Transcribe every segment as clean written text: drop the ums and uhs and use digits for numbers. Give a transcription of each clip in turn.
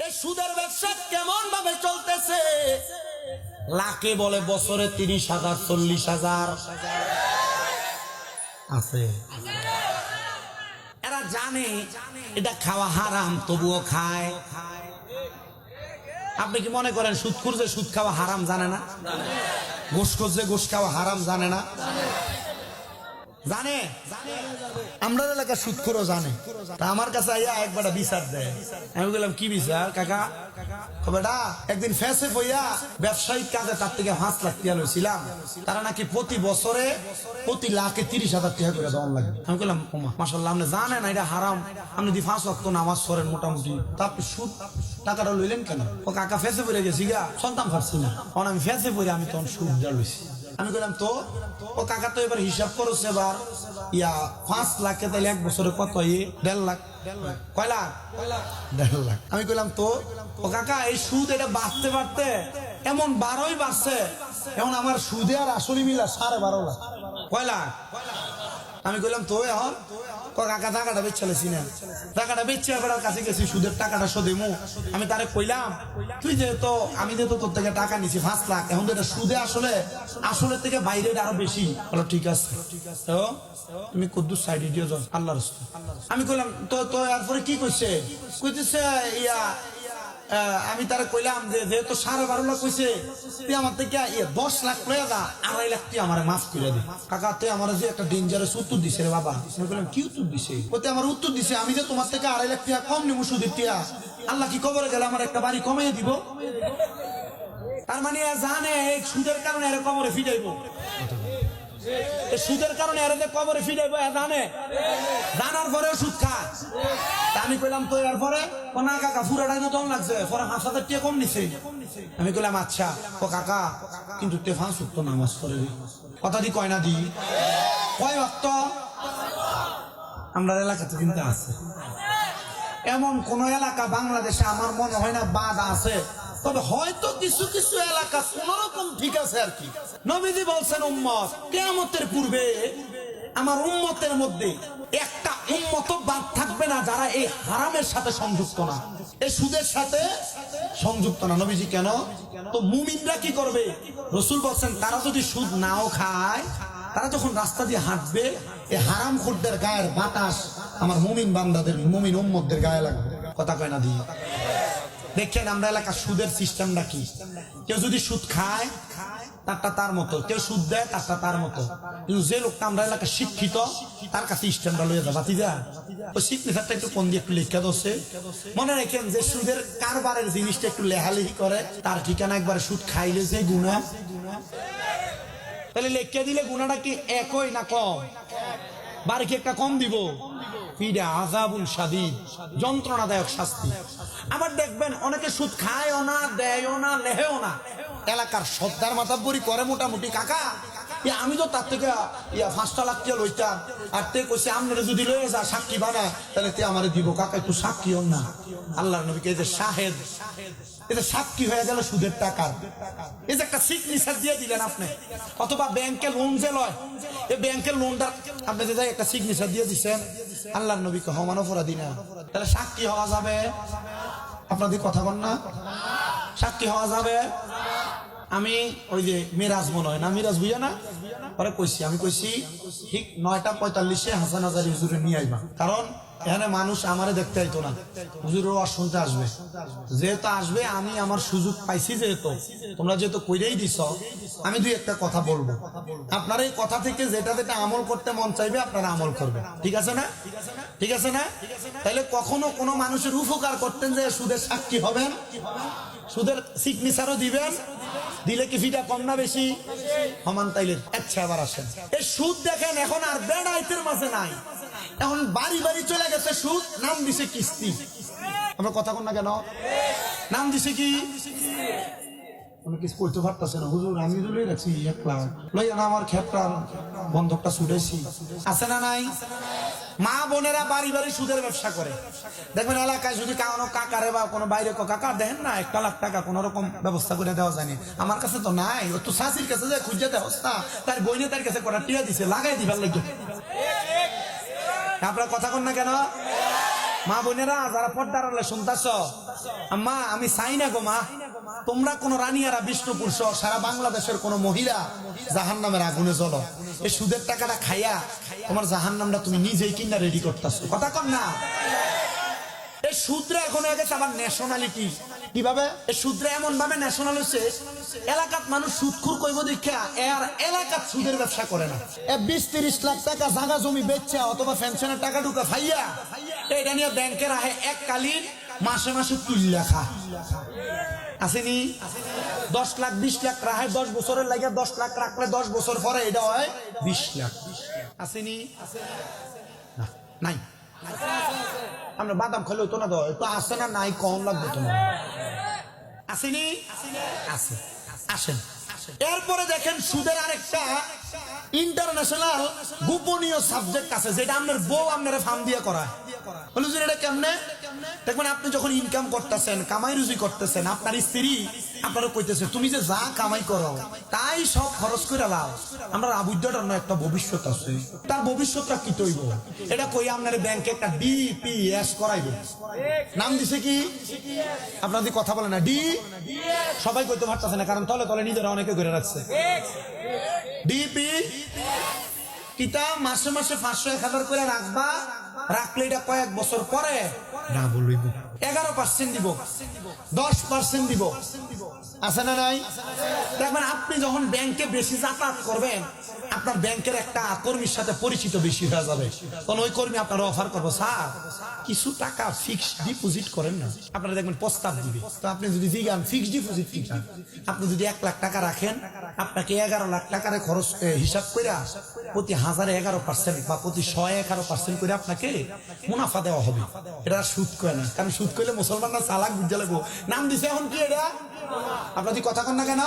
এই সুদের ব্যবসা কেমন ভাবে চলতেছে? লাখে বলে বছরে 30,000 40,000 আছে। এরা জানে এটা খাওয়া হারাম, তবুও খায়। আপনি কি মনে করেন সুদখোর যে সুদ খাওয়া হারাম জানে না? ঘুষখোর যে ঘুষ খাওয়া হারাম জানে না? জানে। আমরা এলাকার সুদখোরও জানে। তা আমার কাছে আইয়া একবার বিচার দেয়। আমি বললাম কি বিচার কাকা? বেটা একদিন ফেসে বইয়া ব্যবসায়িক কাজে তার থেকে 5 লাখ টাকা লইছিলাম, তারা নাকি প্রতি বছরে প্রতি লাখে 30,000 টাকা করে দেওয়ার লাগে। আমি বললাম মাশাআল্লাহ, আপনি জানেন এটা হারাম, আপনি যদি 5 ওয়াক্ত নামাজ পড়েন মোটামুটি, তা আপনি সুদ টাকাটা লইলেন কেন? ও কাকা ফেসে পড়ে গেছি গা, সন্তান পারছি না, কারণ আমি ফেসে পড়ে আমি তখন সুদ যা লইছি। আমি বললাম তো ও কাকা তো এবার হিসাব করছে, এবার 5 লাখে তাইলে এক বছরে কত? 1.5 লাখ। কয় লাখ? 1.5 লাখ। আমি কইলাম তো ও কাকা এই সুদ এটা বাড়তে বাড়তে এমন 12ই বাড়ছে, এখন আমার সুদে আর আসলে মিলা 12.5 লাখ। কয় লাখ? আমি কইলাম তো এখন কাকা টাকাটা বেচালেছি না, টাকাটা বেচে এবার কাছে গেছি, সুদের টাকাটা শোধেমু। আমি তারে কইলাম তুই যেহেতু আমি যেহেতু তোর থেকে টাকা নিছি 5 লাখ, এখন তো এটা সুদে আসলে থেকে বাইরে আরো বেশি। বলো ঠিক আছে, তো তুমি কুদ্দুস সাইডে দিয়ে যাও আল্লাহর রাস্তায়। আমি কইলাম তো এরপরে কি কইছে? কইতেছে আমি তারা কইলাম যে যেহেতু 12.5 লাখ কইছে, তুই আমার থেকে 10 লাখ লয়ে যা, 2.5 লাখ তুই আমার মাফ করে দে। কাকা তুই আমার যে একটা ডেঞ্জারাস উত্তর দিছে রে বাবা। আমি বললাম কি উত্তর দিছে? ওতে আমার উত্তর দিছে আমি যে তোমার থেকে 2.5 লাখ টাকা কম নিবো সুদের টাকা, আল্লাহ কি কবরে গেলে আমার একটা বাড়ি কমাইয়ে দিব? তার মানে জানে এই সুদের কারণে এর কবরে ফিরাইবো, সুদের কারণে এর কবরে ফিরাইবো জানে, জানার পরেও সুদ খায়। আমি কইলাম তো এরপরে না কাকা পুরাটাই তো দম লাগছে, পরে 5,000 টাকা কম নিছে। আমি কইলাম আচ্ছা ও কাকা কিন্তু তে 5 ওয়াক্ত নামাজ পড়ে কথা দি কয় না দি কয় ওয়াক্ত? আমরা এলাকাতে কিন্তু আছে, এমন কোন এলাকা বাংলাদেশে আমার মনে হয় না বাদ আছে, তবে হয়তো কিছু কিছু এলাকা কোনরকম ঠিক আছে আর কি। নবীজি বলছেন উম্মত কিয়ামতের পূর্বে আমার উম্মতের মধ্যে একটা উম্মত বাদ থাকবে না যারা এই হারামের সাথে সংযুক্ত না, এই সুদের সাথে সংযুক্ত না। নবীজি কেন? তো মুমিনরা কি করবে? রাসূল বলছেন তারা যদি সুদ নাও খায়, তারা যখন রাস্তা দিয়ে হাঁটবে এই হারামখোরদের গায়ের বাতাস আমার মুমিন বান্দাদের মুমিন উম্মতদের গায়ে লাগবে। কথা কয় না দি? দেখেন আমরা এলাকার সুদের সিস্টেমটা কি। কেউ যদি সুদ খায় তারটা তার মতো, কেউ সুদ দেয় তারটা তার মতো, কিন্তু যে লোকটা আমরা এলাকা শিক্ষিত তার কাছে স্ট্যান্ডটা লইয়া যায় বাতিজা ওই সিগনেচারটা একটু কোন দিয়ে একটু লেখা দোষে মনে রাখেন যে সুদের কারবারের জিনিসটা একটু লেহালেহি করে তার ঠিকানা একবার সুদ খাইলে যে গুনাহ, তাহলে লেখা দিলে গুনাহটা কি একই না কম? বাড়ি কি একটা কম দিব? ফিডা আযাবুল শাদীদ, যন্ত্রণাদায়ক শাস্তি। আবার দেখবেন অনেকে সুদ খায়ও না, দেয়ও না, লেহেও না, এলাকার সর্দার মাতাব্বরি করে মোটামুটি। কাকা আমি তো তার থেকে 5 লাখ টাকা লইতাম, আর তে কইছে আপনারা যদি লয়ে যা সাক্ষী বানা তাহলে তে আমারে দিব। কাকা একটু সাক্ষী হন না, আল্লাহর নবীকে এই যে শাহেদ, এই যে সাক্ষী হয়ে গেল সুদের টাকার, এই যে একটা সিগনেচার দিয়ে দিলেন আপনি, অথবা ব্যাংকে লোন যে লয় এই ব্যাংকের লোনটা আপনি যে একটা সিগনেচার দিয়ে দিচ্ছেন, আল্লাহর নবীকে হমান অপরাধী না, তাহলে সাক্ষী হওয়া যাবে? আপনাদের কথা বল না, সাক্ষী হওয়া যাবে? আমি ওই যে মিরাজ মনে হয় না, মিরাজ বুঝা না, পরে কইছি আমি কইছি ঠিক 9:45 হাসান হাজারি হুজুরে নিয়ে আইবা, কারণ এখানে মানুষ আমারে দেখতে আইতো না, হুজুরও আর শুনতে আসবে, যেহেতু আসবে আমি আমার সুযোগ পাইছি, যেহেতু তোমরা যেহেতু কইরেই দিছ আমি 2-1টা কথা বলবো, আপনার এই কথা থেকে যেটা যেটা আমল করতে মন চাইবে আপনারা আমল করবে, ঠিক আছে না? ঠিক আছে না? তাইলে কখনো কোনো মানুষের উপকার করতেন যে সুদের সাক্ষী হবেন, সুদের সিগনেচারও দিবেন, দিলে কি ফিটা কম না বেশি? সমান। তাইলে আচ্ছা আবার আসেন, এই সুদ দেখেন এখন আর বেড়াইতের মাঝে নাই, এখন বাড়ি বাড়ি চলে গেছে সুদ, নাম দিছে কিস্তি। আমরা কথা কন না কেন? নাম দিছে কি? আমি কিছু করতে পারতেছে না হুজুর, আমি তো লই রাখছি 1 লাখ লইয়া না আমার ক্ষেত্রার বন্ধকটা ছুটেছি, আছে না নাই? মা বোনেরা বাড়ি বাড়ি সুদের ব্যবসা করে, দেখবেন এলাকায় যদি কোনো কাকারে বা কোনো বাইরে কাকা দেখেন না 1 লাখ টাকা কোন রকম ব্যবস্থা করে দেওয়া যায়নি, আমার কাছে তো নাই, ও তো শাশির কাছে যে খুঁজে দেওয়া তার বইনে তার কাছে কটা টিয়া দিছে লাগাই দিবার লাগে। আপনার কথা কন না কেন? মা বোনেরা যারা পর্দার আড়ালে শুনতাছ, আম্মা আমি চাই না গো মা, তোমরা কোন রানিয়ারা বিষ্ণুপুর সহ সারা বাংলাদেশের কোন মহিলা জাহান্নামের আগুনে জ্বলো। এই সুদের টাকাটা খাইয়া তোমার জাহান্নামটা তুমি নিজেই কিনা রেডি করতেছো। কথা কর না, এই সুদরা এখন হয়ে গেছে আবার ন্যাশনালিটি। কিভাবে এই সুদরা এমন ভাবে ন্যাশনাল হচ্ছে, এলাকাত মানুষ সুদখুর কইব দেখা এর এলাকাত সুদের ব্যবসা করে না। 20-30 লাখ টাকা জায়গা জমি বেচছে অথবা পেনশনের টাকা ঢুকা ফাইয়া এটা নিয়ে ব্যাংকের আহে এককালীন মাসে মাসে তুল্লা খা আসেনি। 10 লাখ 20 লাখ রাহে 10 বছরের লাগে 10 লাখ রাখলে 10 বছর পরে এটা হয় 20 লাখ। আসেনি? নাই। আমরা বাদাম খেলেও তো না দেওয়া তো আসে না, নাই কম লাগবে তোমার। আসেনি? আসে। আসেন। এরপরে দেখেন সুদের আরেকটা ইন্টারন্যাশনাল গোপনীয় সাবজেক্ট আছে, যেটা আপনার বউ আপনার ফার্ম দিয়ে করায়। বলে এটা কেমনে? দেখবেন আপনি যখন ইনকাম করতেছেন, কামাই রুজি করতেছেন, আপনার স্ত্রী আপনারা কইতেছে তুমি যে যা কামাই করো তাই সব খরচ করে লাও। আমরা আবুদ্দার একটা ভবিষ্যৎ আছে, তার ভবিষ্যৎটা কি তৈব এটা কই আপনার ব্যাংকে একটা ডিপিএস করাইব। নাম দিছে কি? আপনাদের কথা বলে না ডি, সবাই কইতে পারতেছে না কারণ তলে তলে নিজেরা অনেকে করে রাখছে। ডিপি কিতা মাসে মাসে 500-1000 করে রাখবা, রাখলে এটা কয়েক বছর পরে না বলইব 11% দিব, 10% দিব। আছে না নাই? দেখবেন আপনি যখন ব্যাংকে বেশি যাতায়াত করবেন, আপনার ব্যাংকের একটা কর্মীর সাথে পরিচিত বেশি হয়ে যাবে, তখন ওই কর্মী আপনার অফার করবো স্যার কিছু টাকা ফিক্সড ডিপোজিট করেন না। আপনারা দেখবেন প্রস্তাব দিবে। তো আপনি যদি জিগান ফিক্সড ডিপোজিট কি চান, আপনি যদি 1 লাখ টাকা রাখেন আপনাকে 11 লাখ টাকার খরচ হিসাব করে প্রতি 1000 11% বা প্রতি 100 11% করে আপনাকে মুনাফা দেওয়া হবে। এটা সুদ কয় না, কারণ সুদ কইলে মুসলমানরা চালাক বুঝে লাগবো। নাম দিছে এখন কি এটা? আপনাদের কথা কন না কেন?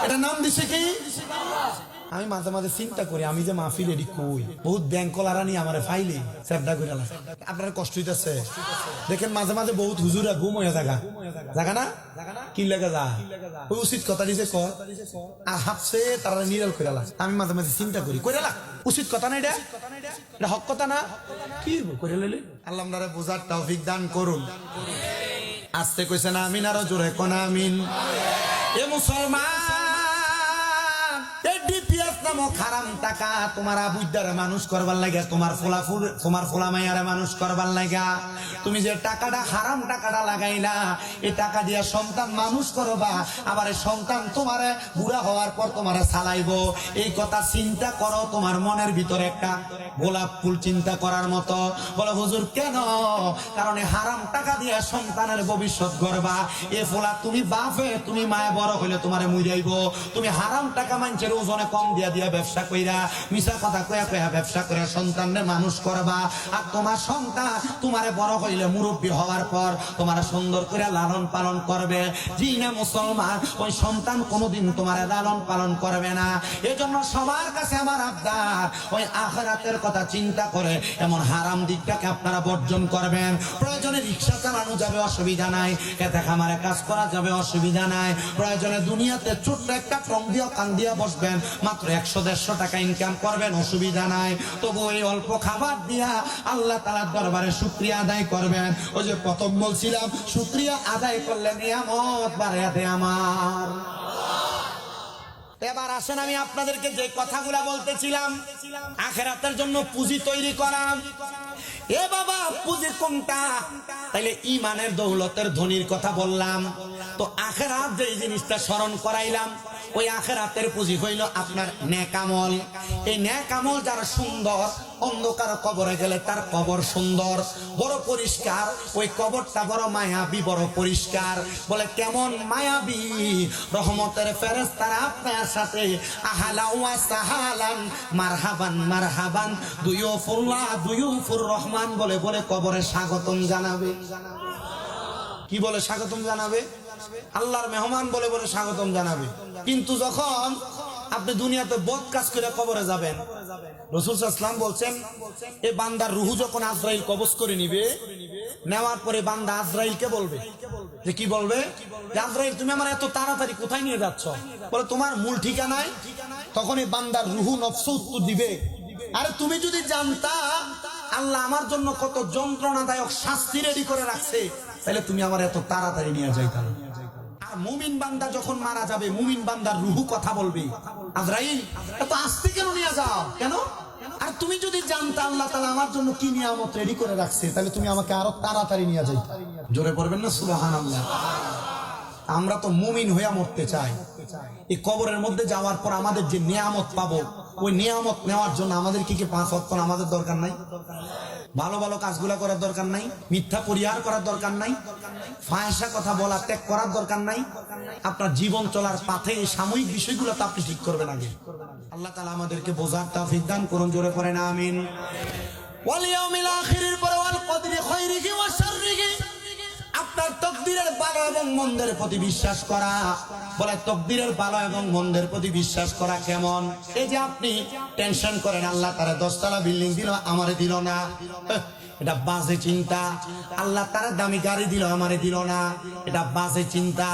এটা নাম দিছে কি? আমি মাঝে মাঝে চিন্তা করি আমি যে মাহফিল এডি কই বহুত ব্যাংক কলারা নিয়ে আমার ফাইলে সেভডা করে আপনার কষ্ট হইতেছে। দেখেন মাঝে মাঝে বহুত হুজুরা ঘুম হয়ে জায়গা জায়গা না কি লেগে যা ওই উচিত কথা দিছে কর আর হাফছে তারা নিরাল করে আমি মাঝে মাঝে চিন্তা করি করে উচিত কথা না, এটা এটা হক কথা না, কি করে লইলে আল্লাহ আপনারা বোঝার তৌফিক দান করুন। আস্তে কইছে না আমিন, আরো জোরে কোন আমিন। এ মুসলমান, হারাম টাকা তোমার আবুদ্দারে মানুষ করবার লাগা, তোমার ফোলা মাইয়ারে মানুষ করবার লাগা, তুমি যে টাকাটা হারাম টাকাটা লাগাইলা এই টাকা দিয়া সন্তান মানুষ করবা, আবার এই সন্তান তোমারে বুড়া হওয়ার পর তোমারে চালাইবো। এই কথা চিন্তা করো, তোমার মনের ভিতরে একটা গোলাপ ফুল চিন্তা করার মতো। বলে হুজুর কেন? কারণ এই হারাম টাকা দিয়া সন্তানের ভবিষ্যৎ গড়বা। এ ফোলা তুমি বাপে তুমি মায়ে বড় হইলে তোমারে মুইরাইবো। তুমি হারাম টাকা মানুষের ওজনে কম দিয়া দিয়া ব্যবসা কইরা মিছা কথা কয়া কয়া ব্যবসা করে সন্তানরে মানুষ করবা, আর তোমার সন্তান তোমারে বড় হইলে মুরব্বী হওয়ার পর তোমার সুন্দর করে লালন পালন করবে। জি না মুসলমান, ওই সন্তান কোনোদিন তোমার লালন পালন করবে না। এজন্য সবার কাছে আমার আবদার, ওই আখিরাতের কথা চিন্তা করে এমন হারাম দিকটাকে আপনারা বর্জন করবেন। প্রয়োজনে রিক্সা চালানো যাবে, অসুবিধা নাই। খেতে খামারে কাজ করা যাবে, অসুবিধা নাই। প্রয়োজনে দুনিয়াতে ছোট্ট একটা টং দিয়া কান দিয়া বসবেন, মাত্র 100-150 টাকা ইনকাম করবেন, অসুবিধা নাই। তবু এই অল্প খাবার দিয়া আল্লাহ তাআলার দরবারে শুকরিয়া আদায় করবেন। ওই যে প্রথম বলছিলাম শুকরিয়া আদায় করলে নিয়ামত বাড়ায়া দেয় আমার। এবার আসেন আমি আপনাদেরকে যে কথাগুলা বলতেছিলাম আখিরাতের জন্য পুঁজি তৈরি করা। এ বাবা পুঁজি কোনটা? তাইলে ইমানের দৌলতের ধনির কথা বললাম, তো আখিরাত যে জিনিসটা স্মরণ করাইলাম, ওই আখিরাতের পুঁজি হইল আপনার নেক আমল। এই নেক আমল যারা সুন্দর, অন্ধকার কবরে গেলে তার কবর সুন্দর, বড় পরিষ্কার, ওই কবরটা বড় মায়াবী, বড় পরিষ্কার। বলে কেমন মায়াবী? রহমতের ফেরেশতারা আপনার সাথে আহালা ওয়া সাহালান মারহাবান মারহাবান দুয়ুফুল্লাহ দুয়ুফুর রহমান বলে বলে কবরে স্বাগতম জানাবে। কি বলে স্বাগতম জানাবে? আল্লাহর মেহমান বলে বলে স্বাগতম জানাবে। কিন্তু যখন আপনি দুনিয়াতে বদ কাজ করে কবরে যাবেন, রাসূল সাল্লাল্লাহু আলাইহি ওয়াসাল্লাম বলছেন এই বান্দার রূহ যখন আজরাইল কবজ করে নিবে, নেওয়ার পরে বান্দা আজরাইলকে বলবে যে কি বলবে? যে আজরাইল তুমি আমার এত তাড়াতাড়ি কোথায় নিয়ে যাচ্ছ? বলে তোমার মূল ঠিকানায়। তখন এই বান্দার রূহ নফস উত্তর দিবে, আরে তুমি যদি জানতা আল্লাহ আমার জন্য কত যন্ত্রণাদায়ক শাস্তি রেডি করে রাখছে, তাহলে তুমি আমার এত তাড়াতাড়ি নিয়ে যাইতা না। আর মুমিন বান্দা যখন মারা যাবে, মুমিন বান্দার রুহু কথা বলবে, আজরাইল এত আস্তে কেন নিয়ে যাও কেন? আর তুমি যদি জানতা আল্লাহ তাআলা আমার জন্য কি নিয়ামত রেডি করে রাখছে, তাহলে তুমি আমাকে আরো তাড়াতাড়ি নিয়ে যাইতা। জোরে পড়বেন না সুবহানাল্লাহ। আমরা তো মুমিন হইয়া মরতে চাই। এই কবরের মধ্যে যাওয়ার পর আমাদের যে নিয়ামত পাবো, ওই নিয়ামত নেওয়ার জন্য আমাদের কি 5 ওয়াক্ত নামাজের দরকার নাই? ভালো ভালো কাজগুলা করার দরকার নাই? মিথ্যা পরিহার করার দরকার নাই? ফাহিশা কথা বলা ত্যাগ করার দরকার নাই? আপনার জীবন চলার পথে এই সাময়িক বিষয়গুলো তো আপনি ঠিক করবেন আগে। আল্লাহ তাআলা আমাদেরকে বোঝার তৌফিক দান করুন, জোরে করেন আমিন। ওয়াল ইয়াউমিল আখিরের পরে ওয়াল কদরি খায়রিহি ওয়া শাররিহি, আপনার তকদিরের ভালো এবং মন্দের প্রতি বিশ্বাস করা। বলে তকদিরের ভালো এবং মন্দের প্রতি বিশ্বাস করা কেমন? এই যে আপনি টেনশন করেন আল্লাহ তারা 10 তলা বিল্ডিং দিল, আমারে দিল না, এটা বাজে চিন্তা। আল্লাহ তারা দামি গাড়ি দিল, আমারে দিল না, এটা বাজে চিন্তা।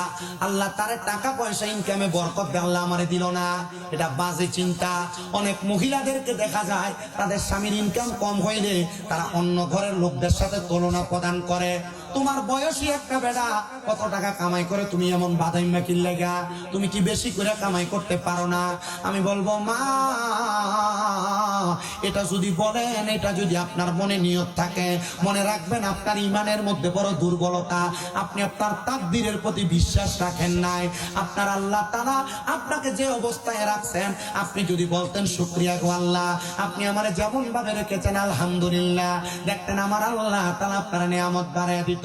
আল্লাহ তারা টাকা পয়সা ইনকামে বরকত দেয়, আল্লাহ আমারে দিল না, এটা বাজে চিন্তা। অনেক মহিলাদেরকে দেখা যায় তাদের স্বামীর ইনকাম কম হইলে তারা অন্য ঘরের লোকদের সাথে তুলনা প্রদান করে। তোমার বয়সী একটা বেটা কত টাকা কামাই করে, তুমি এমন বাদাইম্মা কিল্লেগা? তুমি কি বেশি করে কামাই করতে পারো না? আমি বলবো মা, এটা যদি বলেন, এটা যদি আপনার মনে নিয়ত থাকে, মনে রাখবেন আপনার ইমানের মধ্যে বড় দুর্বলতা। আপনি আপনার তাকদীরের প্রতি বিশ্বাস রাখেন নাই। আপনার আল্লাহ তাআলা আপনাকে যে অবস্থায় রাখছেন, আপনি যদি বলতেন শুকরিয়া গো আল্লাহ, আপনি আমারে যেমন ভাবে রেখেছেন আলহামদুলিল্লাহ, দেখতেন আমার আল্লাহ তাআলা আপনার নিয়ামত বাড়ায় দিত।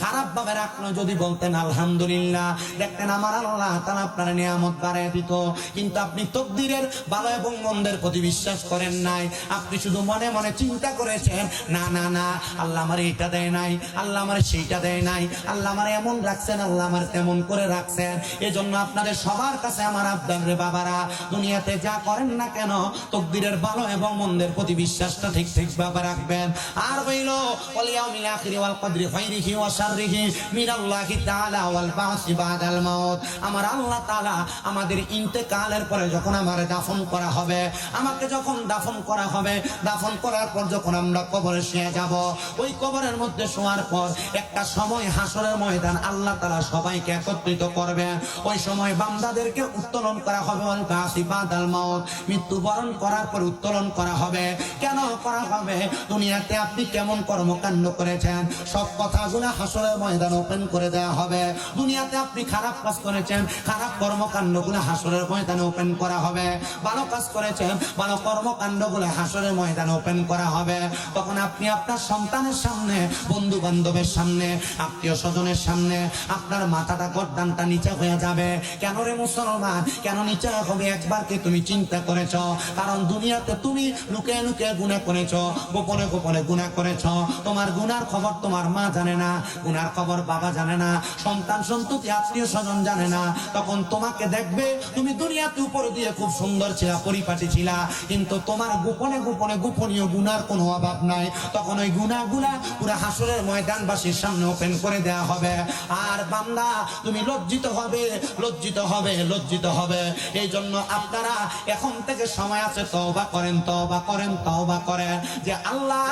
খারাপ ভাবে রাখলো যদি বলতেন আলহামদুলিল্লাহ, দেখতেন আমার আল্লাহ তাআলা আপনার নিয়ামত বাড়ায় দিত। কিন্তু আপনি তাকদীরের ভালো এবং মন্দের প্রতি বিশ্বাস করেন নাই। আপনি শুধু মনে মনে চিন্তা করেছেন, না না না, আল্লাহ আমার এইটা দেয় নাই, আল্লাহ আমার সেইটা দেয় নাই, আল্লাহ আমার এমন রাখছেন, আল্লাহ আমার তেমন করে রাখছেন। এজন্য আপনাদের সবার কাছে আমার আবদার রে বাবারা, দুনিয়াতে যা করেন না কেন, তাকদীরের ভালো এবং মন্দের প্রতি বিশ্বাসটা ঠিক ঠিক ভাবে রাখবেন। আর হইল ওয়াল ইয়াউমিল আখির ওয়াল কদরি খায়রিহি ওয়া শাররিহি মিনাল্লাহি তাআলা ওয়াল বাসি বাদাল মাউত। আমার আল্লাহ তাআলা আমাদের ইন্তেকালের পরে যখন আমারে দাফন করা হবে, আমাকে যখন দাফন করা হবে, দাফন করার পর যখন আমরা কবরে শুয়ে যাব, ওই কবরের মধ্যে শোয়ার পর একটা সময় হাসরের ময়দান আল্লাহ তাআলা সবাইকে একত্রিত করবেন। ওই সময় বান্দাদেরকে উত্তোলন করা হবে, ওয়াল বাসি বাদাল মাউত, মৃত্যুবরণ করার পর উত্তোলন করা হবে। কেন করা হবে? দুনিয়াতে আপনি কেমন কর্মকাণ্ড করেছেন, সব কথাগুলো হাসরের ময়দান ওপেন করে দেওয়া হবে। দুনিয়াতে আপনি খারাপ কাজ করেছেন, খারাপ কর্মকাণ্ডগুলো হাসরের ময়দানে ওপেন করা হবে। ভালো কাজ করেছেন, ভালো কর্মকাণ্ডগুলো হাসরের ময়দানে ওপেন করা হবে। তখন আপনি আপনার সন্তানের সামনে, বন্ধু বান্ধবের সামনে, আত্মীয় স্বজনের সামনে আপনার মাথাটা গর্দানটা নিচে হয়ে যাবে। কেন রে মুসলমান, কেন নিচে হবে? একবার কি তুমি চিন্তা করেছ? কারণ দুনিয়াতে তুমি লুকিয়ে লুকিয়ে গুনাহ করেছ, গোপনে গোপনে গুনাহ করেছ। তোমার গুনার খবর তোমার মা জানে না, গুনার খবর বাবা জানে না, সন্তান সন্ততি আত্মীয় স্বজন জানে না। তখন তোমাকে দেখবে তুমি দুনিয়াতে উপর দিয়ে খুব সুন্দর ছিলা, পরিপাটি ছিলা, কিন্তু তোমার গোপনে গোপনে গোপনীয় গুনার কোনো অভাব নাই। তখন ওই গুনাহগুলা পুরো হাসরের ময়দানবাসীর সামনে ওপেন করে দেয়া হবে। আর বান্দা তুমি লজ্জিত হবে, লজ্জিত হবে, লজ্জিত হবে। এই জন্য আপনারা এখন থেকে সময় আছে, তওবা করেন, তওবা করেন, তওবা করেন, যে আল্লাহ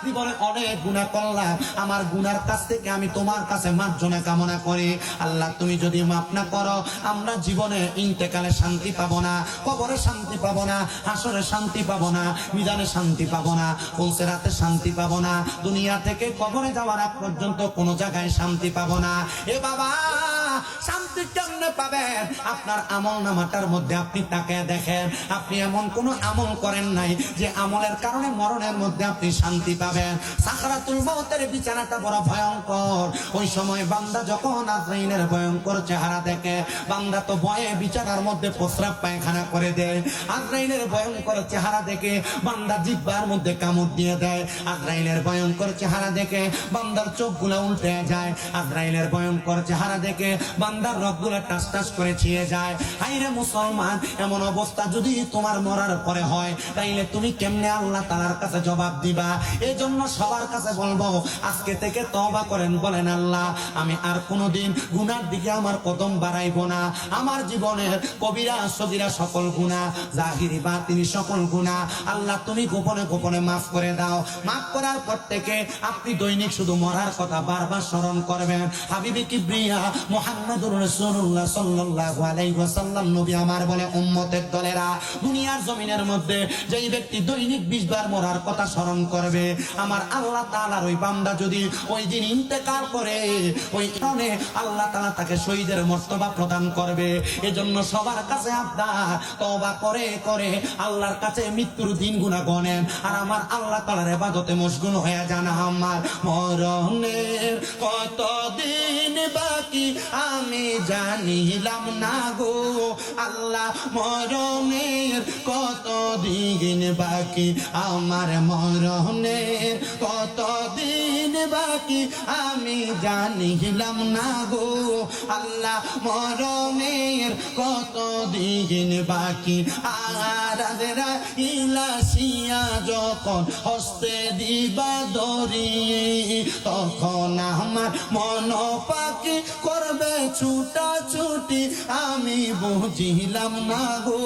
জীবনে অনেক গুনাহ করলাম, আমার গুনার কাছ থেকে আমি তোমার কাছে মার্জনা কামনা করি। আল্লাহ তুমি যদি মাফ না করো, আমরা জীবনে ইন্তেকালে শান্তি পাবো না, কবরে শান্তি পাবো না, হাসরে শান্তি পাবো না, মিজানে শান্তি পাবো না, পুলসিরাতে শান্তি পাবো না, দুনিয়া থেকে কবরে যাওয়ার আগ পর্যন্ত কোনো জায়গায় শান্তি পাবো না। এ বাবা, শান্তি কেমনে পাবেন? আপনার আমল নামাটার মধ্যে আপনি তাকিয়ে দেখেন, আপনি এমন কোন আমল করেন নাই যে আমলের কারণে মরণের মধ্যে আপনি শান্তি পাবেন। সাকরাতুল মউতের বিছানাটা বড় ভয়ঙ্কর। ওই সময় বান্দা যখন আজরাইলের ভয়ঙ্কর চেহারা দেখে, বান্দা তো ভয়ে বিছানার মধ্যে প্রস্রাব পায়খানা করে দেয়। আজরাইলের ভয়ঙ্কর চেহারা দেখে বান্দা জিহ্বার মধ্যে কামড় দিয়ে দেয়। আজরাইলের ভয়ঙ্কর চেহারা দেখে বান্দার চোখগুলো উল্টে যায়। আজরাইলের ভয়ঙ্কর চেহারা দেখে বান্দার রগগুলো টাস টাস করে ছিঁড়ে যায়। হাইরে মুসলমান, এমন অবস্থা যদি তোমার মরার পরে হয়, তাইলে তুমি কেমনে আল্লাহ তাআলার কাছে জবাব দিবা? এই জন্য সবার কাছে বলবো, আজকে থেকে তওবা করেন, বলেন আল্লাহ আমি আর কোনোদিন গুনার দিকে আমার কদম বাড়াইবো না। আমার জীবনের কবিরা সগীরা সকল গুনাহ, জাহিরি বাতিনি সকল গুনাহ আল্লাহ তুমি গোপনে গোপনে মাফ করে দাও। মাফ করার পর থেকে আপনি দৈনিক শুধু মরার কথা বারবার স্মরণ করবেন। হাবিবে কিবরিয়া মুহাম্মদুর রাসূলুল্লাহ সাল্লাল্লাহু আলাইহি ওয়াসাল্লাম নবী আমার বলে, উম্মতের দলেরা, দুনিয়ার জমিনের মধ্যে যেই ব্যক্তি দৈনিক 20 বার মরার কথা স্মরণ করবে, আমার আল্লাহ তাআলার ওই বান্দা যদি ওই দিন ইন্তেকাল করে, ওই কারণে আল্লাহ তাআলা তাকে শহীদের মর্তবা প্রদান করবে। এজন্য সবার কাছে আবদার, তওবা করে করে আল্লাহর কাছে মৃত্যুর দিন গুনাহ গনেন, আর আমার আল্লাহ তাআলার ইবাদতে মশগুল হয়ে যান। আমার মরণের কতদিন বাকি আমি জানিলাম না গো আল্লাহ, মরণের কতদিন বাকি আমার, মরণের কতদিন বাকি আমি জানিলাম না গো আল্লাহ, মরণের কতদিন বাকি। আর ইলাসিয়া যখন হস্তে দিবা দরি, তখন আমার মন পাখি করবে ছুটা ছুটি আমি বুঝিলাম না গো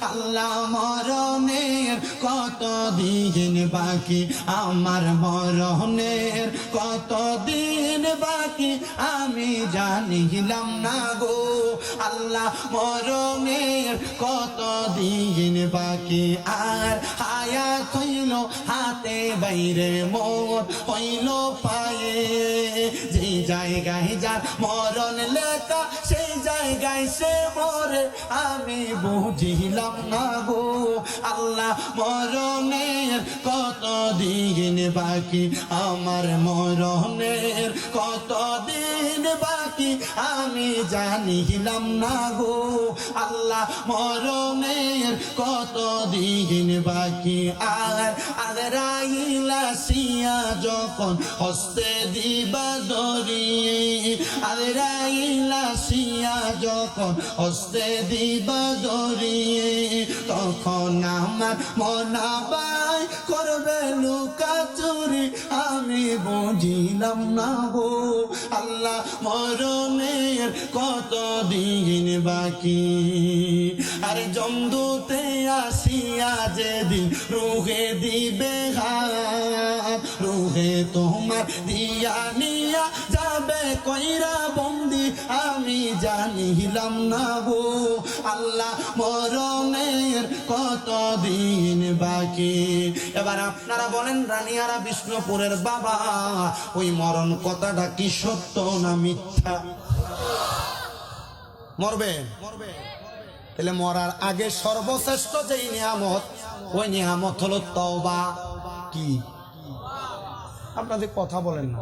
আল্লাহ, মরণের কতদিন বাকি আমার, মরণের কতদিন বাকি আমি জানিলাম না গো আল্লাহ, মরণের কতদিন বাকি। আর হায়াত হইল হাতে বাইরে, মর হইল পায়ে, যে জায়গায় যার মরণ লেখা সেই জায়গায় সে মরে আমি বুঝিলাম না গো আল্লাহ, মরণের কতদিন বাকি আমার, মরণের কতদিন বাকি আমি জানিলাম না গো আল্লাহ, মরণের কতদিন বাকি। আর আজরাইলাসিয়া যখন হস্তে দিবা দরি, আজরাইলাসিয়া যখন হস্তে দিবা দরি, তখন আমার মনাবাই করবে লুকা চুরি আমি বুঝিলাম না গো আল্লাহ, মরণের কতদিন বাকি। আরে জমদূতে আসিয়া যেদিন রুহে দিবে হাত, রুহে তোমার দিয়া নিয়া যাবে কইরা বন্দি আমি জানিলাম না গো আল্লাহ, মরণের কতদিন বাকি। এবার আপনারা বলেন রানিয়ারা বিষ্ণুপুরের বাবা, ওই মরণ কথাটা কি সত্য না মিথ্যা? মরবে, তাহলে মরার আগে সর্বশ্রেষ্ঠ যেই নিয়ামত, ওই নিয়ামত হলো তওবা। কি আপনাদের কথা বলেন না?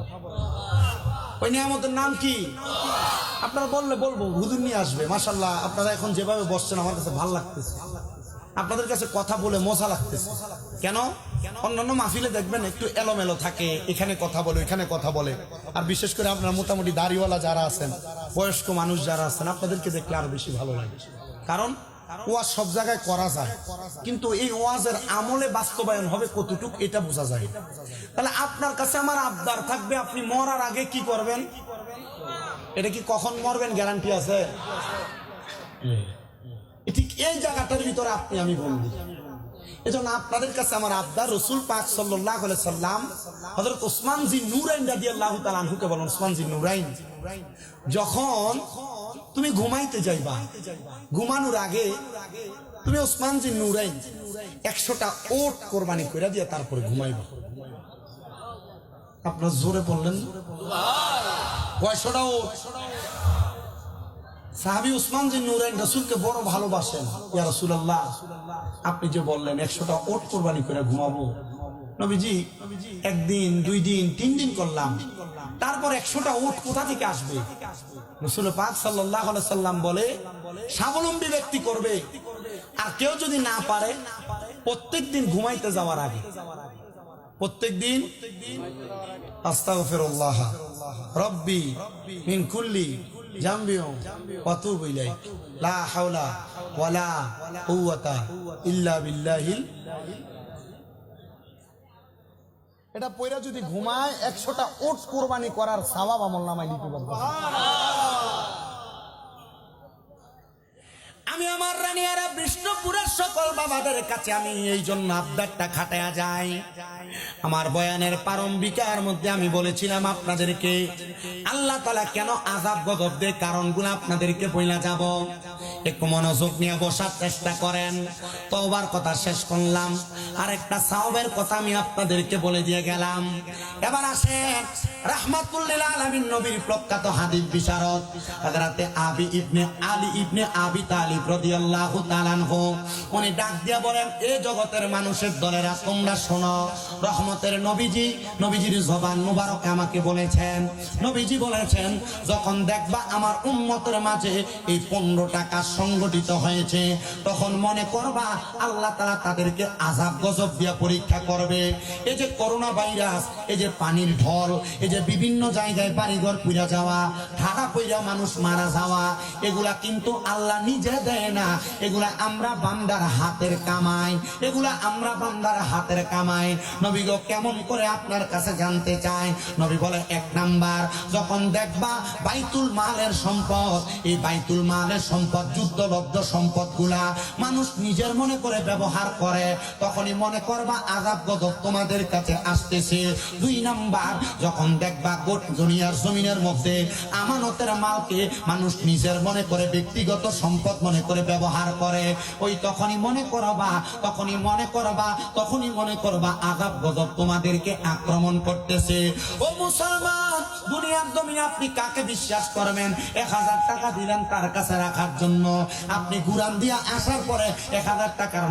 ওই নিয়ামতের নাম কি? আপনারা বললে বলবো, হুজুর নিয়ে আসবে। মাশাআল্লাহ, আপনারা এখন যেভাবে বসছেন আমার কাছে ভালো লাগতেছে, আপনাদের কাছে কথা বলে মজা লাগতেছে। কেন? অন্যান্য মাহফিলে দেখবেন একটু এলোমেলো থাকে, এখানে কথা বলে এখানে কথা বলে, আর বিশেষ করে আপনার মোটামুটি দাড়িওয়ালা যারা আছেন, বয়স্ক মানুষ যারা আছেন, আপনাদেরকে দেখলে আরো বেশি ভালো লাগে। কারণ ওয়াজ সব জায়গায় করা যায়, কিন্তু এই ওয়াজের আমলে বাস্তবায়ন হবে কতটুকু এটা বোঝা যায়। তাহলে আপনার কাছে আমার আবদার থাকবে, আপনি মরার আগে কি করবেন? এটা কি কখন মরবেন গ্যারান্টি আছে? ঠিক এই জায়গাটার ভিতরে আপনি আমি বলবো। এজন্য আপনাদের কাছে আমার আবদার, রাসূল পাক সাল্লাল্লাহু আলাইহি সাল্লাম হযরত ওসমান জিন নুরাইন রাদিয়াল্লাহু তাআলা আনহুকে বলেন, ওসমান জিন নুরাইন, যখন তুমি ঘুমাইতে যাইবা, ঘুমানোর আগে তুমি ওসমান জিন নুরাইন 100টা ওট কোরবানি কইরা দিয়া তারপরে ঘুমাইবা। আপনার জোরে বললেন কয়শোটা ওট? সাহাবী উসমান জিন নুরাইন রাসূলকে বড় ভালোবাসেন। ইয়া রাসূলুল্লাহ, আপনি যে বললেন 100টা ওট কোরবানি করে ঘুমাবো, নবীজি একদিন 2 দিন 3 দিন করলাম, তারপর 100টা ওট কোথা থেকে আসবে? রাসূল পাক সাল্লাল্লাহু আলাইহি সাল্লাম বলে, স্বাবলম্বী ব্যক্তি করবে। আর কেউ যদি না পারে, প্রত্যেকদিন ঘুমাইতে যাওয়ার আগে, প্রত্যেকদিন আস্তাগফিরুল্লাহ রব্বি মিন কুল্লি জাম্বিও ওয়াতুবু ইলাইহি লা হাওলা ওয়ালা কুওয়াতা ইল্লা বিল্লাহিল। এটা পয়রা যদি ঘুমায় 100টা উট কুরবানি করার সওয়াব আমলনামায় লিপিবদ্ধ। আমি আমার রানিয়ারা বিষ্ণুপুরের সকল বাবাদের কাছে আমি এই জন্য আবদারটা খাটায়া যাই। আমার বয়ানের প্রারম্ভিকার মধ্যে আমি বলেছিলাম আপনাদেরকে আল্লাহ তাআলা কেন আযাব গজব দেয় কারণগুলো আপনাদেরকে বইলা যাব। একটু মনোযোগ নিয়ে বসার চেষ্টা করেন। তওবার কথা শেষ করলাম, আর একটা সাওয়াবের কথা আমি আপনাদেরকে বলে দিয়ে গেলাম। এবার আসেন রাহমাতুল লিল আলামিন নবীর প্রখ্যাত হাদিস বিশারদ হযরতে আবি ইবনে আলী ইবনে আবি তালিব রাদিয়াল্লাহু তাআলা আনহু উনি ডাক দিয়া বলেন, এই জগতের মানুষের দলেরা তোমরা শোনো, রহমতের নবীজির জবান মুবারক আমাকে বলেছেন, নবীজি বলেছেন যখন দেখবা আমার উম্মতের মাঝে এই 15 টাকা সংগঠিত হয়েছে তখন মনে করবা আল্লাহ তাআলা তাদেরকে আযাব গজব দিয়া পরীক্ষা করবে। এই যে করোনা ভাইরাস, এই যে পানির ঢল, এই যে বিভিন্ন জায়গায় বাড়িঘর পুড়ে যাওয়া, ঢাকা পইরা মানুষ মারা যাওয়া, এগুলা কিন্তু আল্লাহ নিজে দেয় না, এগুলা আমরা বান্দার হাতের কামাই, এগুলা আমরা বান্দার হাতের কামাই। নবী গো কেমন করে আপনার কাছে জানতে চায়? নবী বলে 1 নাম্বার, যখন দেখবা বাইতুল মালের সম্পদ, এই বাইতুল মালের সম্পদ যুদ্ধলব্ধ সম্পদগুলা মানুষ নিজের মনে করে ব্যবহার করে, তখনই মনে করবা আযাব গজব তোমাদের কাছে আসতেছে। 2 নাম্বার, যখন দেখবা দুনিয়ার জমিনের মধ্যে আমানতের মালকে মানুষ নিজের মনে করে ব্যক্তিগত সম্পদ মনে করে ব্যবহার করে, ওই তখনই মনে করবা আযাব গজব তোমাদেরকে আক্রমণ করতেছে। ও মুসলমান, দুনিয়ার জমিনে আপনি কাকে বিশ্বাস করবেন? 1000 টাকা দিলেন তার কাছে রাখার জন্য, আপনি গুরান দিয়া আসার পরে 1000 টাকার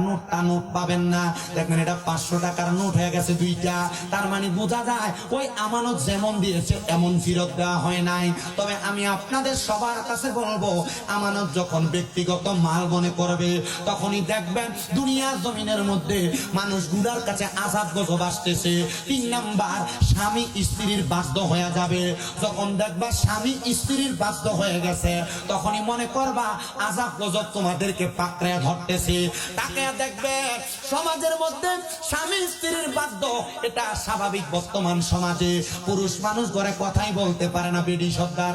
নোট পাবেন না, দেখবেন এটা 500 টাকার নোট হয়ে গেছে 2টা। তার মানে বোঝা যায় ওই আমানত যেমন দিয়েছে এমন ফেরত দেওয়া হয় নাই। তবে আমি আপনাদের সবার কাছে বলবো, আমানত যখন ব্যক্তিগত মাল মনে করবে তখনই দেখবেন দুনিয়ার জমিনের মধ্যে মানুষ গুলার কাছে আযাব গজব আসতেছে। 3 নাম্বার, স্বামী স্ত্রীর বাধ্য হয়ে যাবে। যখন দেখবা স্বামী স্ত্রীর বাধ্য হয়ে গেছে তখনই মনে করবা আযাব গজব তোমাদেরকে পাকড়ে ধরতেছে। তাকে দেখবে সমাজের মধ্যে স্বামী স্ত্রীর বাধ্য, এটা স্বাভাবিক। বর্তমান সমাজে পুরুষ মানুষ ঘরে কথাই বলতে পারে না, বেডি সর্দার।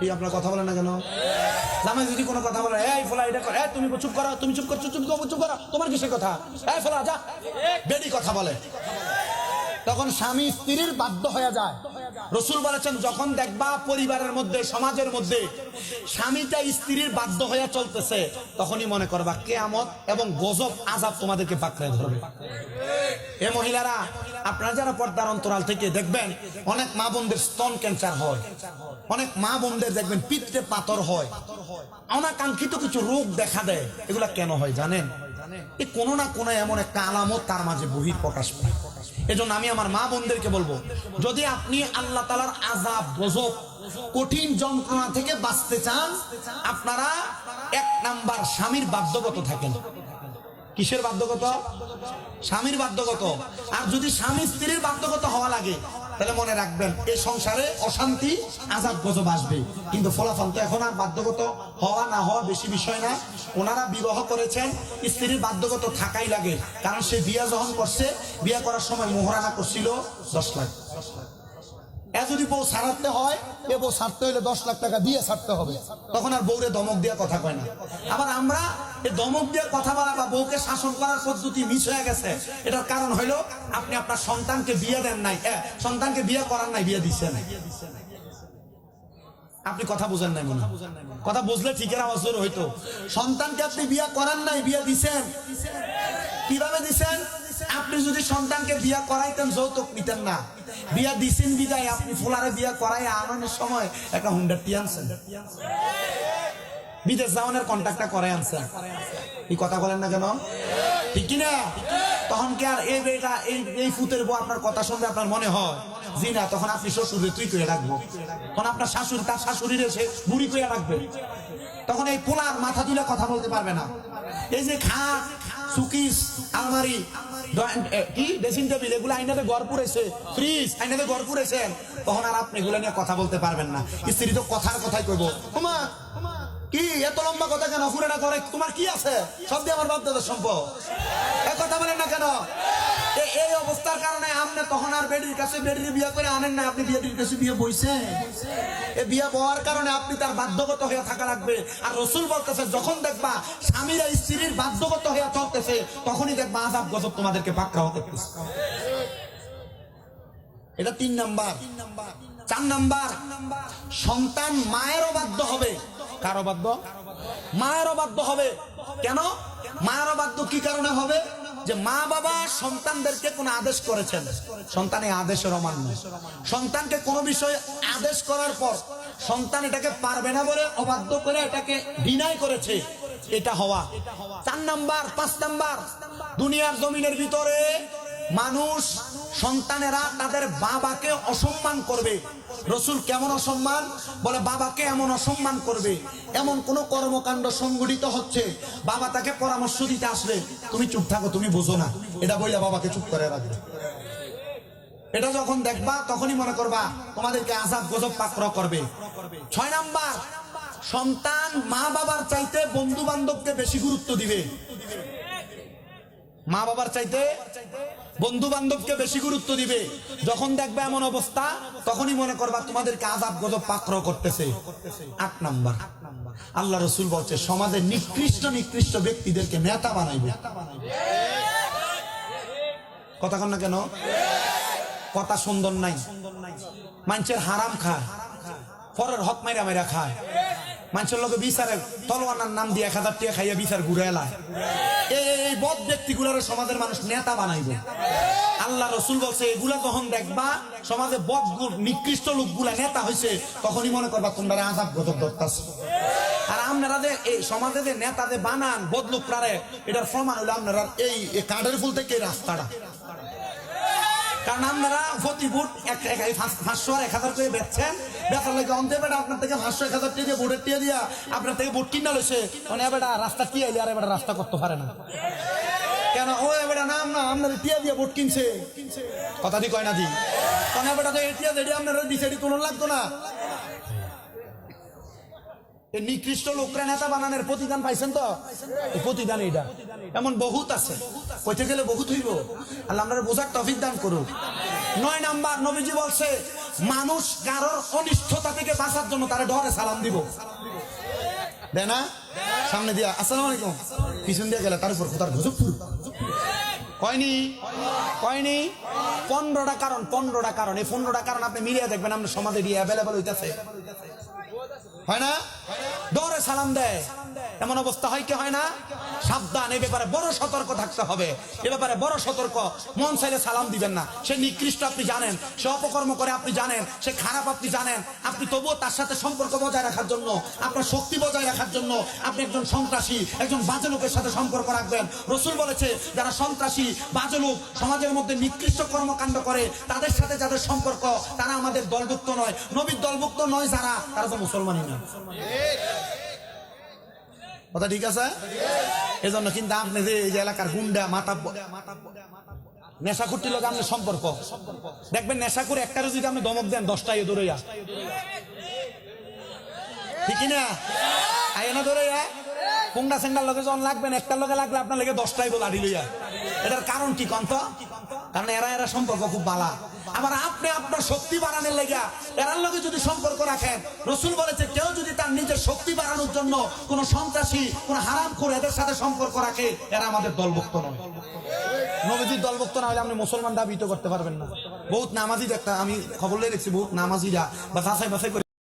এই আপনার কথা বলেন না কেন? জামাই যদি কোনো কথা বলে, এই ফলা এটা কর, তুমি চুপ করো, তুমি চুপ করছো, চুপ করো, তোমার কিসের কথা? এই ফলা যা, বেডি কথা বলে, তখন স্বামী স্ত্রীর বাধ্য হয়ে যায়। রাসূল বলেছেন যখন দেখবা পরিবারের মধ্যে সমাজের মধ্যে স্বামীটা স্ত্রীর বাধ্য হয়ে চলতেছে তখনই মনে করবা কিয়ামত এবং গজব আযাব তোমাদেরকে পাকড়ে ধরবে। এ মহিলারা, আপনারা যারা পর্দার অন্তরাল থেকে দেখবেন অনেক মা বোনদের স্তন ক্যান্সার হয়, অনেক মা বোনদের দেখবেন পিত্তে পাথর হয়, অনাকাঙ্ক্ষিত কিছু রোগ দেখা দেয়। এগুলা কেন হয় জানেন? এই কোনো না কোনো এমন একটা আলামত তার মাঝে বহিঃপ্রকাশ পায়। এজন্য আমি আমার মা বোনদেরকে বলবো, যদি আপনি আল্লাহ তাআলার আযাব গজব কঠিন যন্ত্রণা থেকে বাঁচতে চান, আপনারা 1 নাম্বার স্বামীর বাধ্যগত থাকেন। কিসের বাধ্যগত? স্বামীর বাধ্যগত। আর যদি স্বামী স্ত্রীর বাধ্যগত হওয়া লাগে তাহলে মনে রাখবেন এই সংসারে অশান্তি আযাব গজব আসবে, কিন্তু ফলাফল তো এখন আর বাধ্যগত হওয়া না হওয়া বেশি বিষয় না। ওনারা বিবাহ করেছেন, স্ত্রীর বাধ্যগত থাকাই লাগে, কারণ সে বিয়া যখন করছে, বিয়া করার সময় মোহরানা করছিল 10 লাখ। যদি বউ ছাড়তে হয়, এ বউ ছাড়তে হইলে 10 লাখ টাকা দিয়ে ছাড়তে হবে, তখন আর বউরে ধমক দিয়া কথা কয় না। আবার আমরা এই ধমক দিয়ে কথা বলা বা বউকে শাসন করার পদ্ধতি মিস হয়ে গেছে। এটার কারণ হইলো আপনি আপনার সন্তানকে বিয়ে দেন নাই, সন্তানকে বিয়ে করার নাই, বিয়ে দিচ্ছেন। আপনি কথা বুঝেন নাই মনে, কথা বুঝলে ঠিকের আওয়াজ জোর হইতো। সন্তানকে আপনি বিয়ে করার নাই, বিয়ে দিচ্ছেন। কিভাবে দিচ্ছেন? আপনি যদি সন্তানকে বিয়ে করাইতেন যৌতুক নিতেন না, বিয়া দিছেন বিদায় আপনি ফুলারে বিয়া করাই আনানোর সময় একটা হুন্ডা টি আনছেন, বিদেশ যাওয়ানোর কন্ট্রাক্টটা করে আনছেন। এই কথা বলেন না কেন? ঠিক কিনা? তখন কি আর এই ফুতের বউ আপনার কথা শুনলে আপনার মনে হয় জি না? তখন আপনি শ্বশুরে তুই করে রাখবো, তখন আপনার শাশুড়ি তার শাশুড়ির এসে বুড়ি করে রাখবে, তখন এই পোলার মাথা তুলে কথা বলতে পারবে না। এই যে খাট, সুকিস, আলমারি, কি ড্রেসিং টেবিল এগুলো আইনাতে ঘর পুরেছে, ফ্রিজ আইনাতে ঘর পুরেছেন, তখন আর আপনি এগুলো নিয়ে কথা বলতে পারবেন না। স্ত্রী তো কথার কথাই কইব, ওমা কি এত লম্বা কথা কেন, ফুরে না করে তোমার কি আছে, সব দিয়ে আমার বাপ দাদার সম্পদ, কথা বলেন না কেন? এই অবস্থার কারণে আপনি তখন আর বেডির কাছে বেডির বিয়ে করে আনেন না, আপনি বেডির কাছে বিয়ে বইছে। এই বিয়ে বওয়ার কারণে আপনি তার বাধ্যগত হয়ে থাকা লাগবে। আর রাসূল বলতেছে যখন দেখবা স্বামীরা স্ত্রীর বাধ্যগত হয়ে চলতেছে, তখনই দেখবা আযাব গজব তোমাদেরকে পাকড়াও করতেছে। এটা 3 নাম্বার। 4 নাম্বার, সন্তান মায়েরও বাধ্য হবে। কারো বাধ্য? মায়েরও বাধ্য হবে। কেন মায়েরও বাধ্য? কি কারণে হবে? যে মা বাবা সন্তানদেরকে কোন আদেশ করেছেন, সন্তান এই আদেশের অমান্য। সন্তানকে কোনো বিষয়ে আদেশ করার পর সন্তান এটাকে পারবে না বলে অবাধ্য করে এটাকে ডিনাই করেছে, এটা হওয়া। 4 নাম্বার। 5 নাম্বার, দুনিয়ার জমিনের ভিতরে মানুষ সন্তানেরা তাদের বাবাকে অসম্মান করবে। রাসূল কেমন অসম্মান বলে? বাবাকে এমন অসম্মান করবে, এমন কোন কর্মকাণ্ড সংঘটিত হচ্ছে, বাবা তাকে পরামর্শ দিতে আসবে, তুমি চুপ থাকো, তুমি বুঝো না, এটা বইলা বাবাকে চুপ করে রাখবে। এটা যখন দেখবা তখনই মনে করবা তোমাদেরকে আযাব গজব পাকড়াও করবে। 6 নাম্বার, সন্তান মা বাবার চাইতে বন্ধু বান্ধবকে বেশি গুরুত্ব দিবে। মা বাবার চাইতে বন্ধু বান্ধবকে বেশি গুরুত্ব দিবে। যখন দেখবে এমন অবস্থা, তখনই মনে করবা তোমাদেরকে আযাব গজব পাকড়াও করতেছে। 8 নাম্বার, আল্লাহ রাসূল বলছে সমাজের নিকৃষ্ট নিকৃষ্ট ব্যক্তিদেরকে নেতা বানাইবে। কথা কন না কেন? কথা সুন্দর নাই। মানুষের হারাম খায়, পরের হক মাইরা মাইরা খায়, মানুষের লোকে বিচারে তলোয়ানার নাম দিয়ে 1000 টাকা খাইয়া বিচার ঘুরে এলায়। এই বদ ব্যক্তিগুলোর সমাজের মানুষ নেতা বানাইবে। আল্লাহ রাসূল বলছে এগুলা যখন দেখবা সমাজে বদ নিকৃষ্ট লোকগুলা নেতা হয়েছে, তখনই মনে করবা তোমরা আযাব গজব ধরতাছে। আর আপনারা যে এই সমাজে যে নেতা যে বানান বদলুক প্রারে, এটার প্রমাণ হলো আপনারা এই কাঠের ফুল থেকে রাস্তাটা। কারণ আপনারা প্রতি ভোট 500 আর 1000 করে বেচছেন, বেচার লাগে অন্তে বেটা আপনার থেকে 500 1000 টাকা দিয়ে ভোটের টিয়া দিয়া আপনার থেকে ভোট কিনা লইছে, মানে বেটা রাস্তা কি আইলে আর বেটা রাস্তা করতে পারে না কেন? ও বেটা না না আপনার টিয়া দিয়ে ভোট কিনছে, কথা দি কয় না দি, মানে বেটা তো টিয়া যেটি আপনারা দিছে এটি তুলন লাগতো না। এই নিকৃষ্ট লোকরা নেতা বানানোর প্রতিদান পাইছেন তো? এই প্রতিদান এটা এমন বহুত আছে, কইতে গেলে বহুত হইব। আল্লাহ আমরা বোঝার তৌফিক দান করুন। 9 নাম্বার, নবীজি বলছে মানুষ কারোর অনিষ্টতা থেকে বাঁচার জন্য তারা ডরে সালাম দিব। দেয় না? সামনে দিয়া আসসালামু আলাইকুম, পিছন দিয়ে গেলে তার উপর তার গজব কয়নি কয়নি 15টা কারণ। 15টা কারণ, এই 15টা কারণ আপনি মিলিয়ে দেখবেন আপনার সমাজে দিয়ে অ্যাভেলেবল হইতেছে, হয় না? ডরে সালাম দেয়, এমন অবস্থা হয় কি হয় না? সাবধান, এই ব্যাপারে বড় সতর্ক থাকতে হবে। এ ব্যাপারে বড় সতর্ক। মন চাইলে সালাম দিবেন না। সে নিকৃষ্ট আপনি জানেন, সে অপকর্ম করে আপনি জানেন, সে খারাপ আপনি জানেন, আপনি তবুও তার সাথে সম্পর্ক বজায় রাখার জন্য, আপনার শক্তি বজায় রাখার জন্য আপনি একজন সন্ত্রাসী, একজন বাজে লোকের সাথে সম্পর্ক রাখবেন। রাসূল বলেছে যারা সন্ত্রাসী বাজে লোক সমাজের মধ্যে নিকৃষ্ট কর্মকাণ্ড করে, তাদের সাথে যাদের সম্পর্ক তারা আমাদের দলভুক্ত নয়, নবীর দলভুক্ত নয় যারা, তারা তো মুসলমানই না। কথা ঠিক আছে? এজন্য কিন্তু আপনি যে এই এলাকার গুন্ডা মাথা নেশাখুরটির লোক আপনার সম্পর্ক দেখবেন, নেশা করে একটারে যদি আপনি ধমক দেন 10টাই দৌড়াইয়া, ঠিক না? আয় না দৌড়াইয়া কোনটা সেন্টার লোকে যখন লাগবেন, একটার লোকে লাগলে আপনার লেগে 10টাই লাঠি লইয়া। এটার কারণ কি কন্ত? কারণ এরা সম্পর্ক খুব বালা। আবার আপনি আপনার শক্তি বাড়ানোর লেগা এরার লগে যদি সম্পর্ক রাখেন, রাসূল বলেছে কেউ যদি তার নিজের শক্তি বাড়ানোর জন্য কোন সন্ত্রাসী কোন হারামখোর এদের সাথে সম্পর্ক রাখে, এরা আমাদের দলভুক্ত নয়। নবীজির দলভুক্ত না হলে আপনি মুসলমান দাবিত করতে পারবেন না। বহুত নামাজি দেখতে আমি খবর লিখছি, বহুত নামাজিরা বা যাচাই বাছাই করে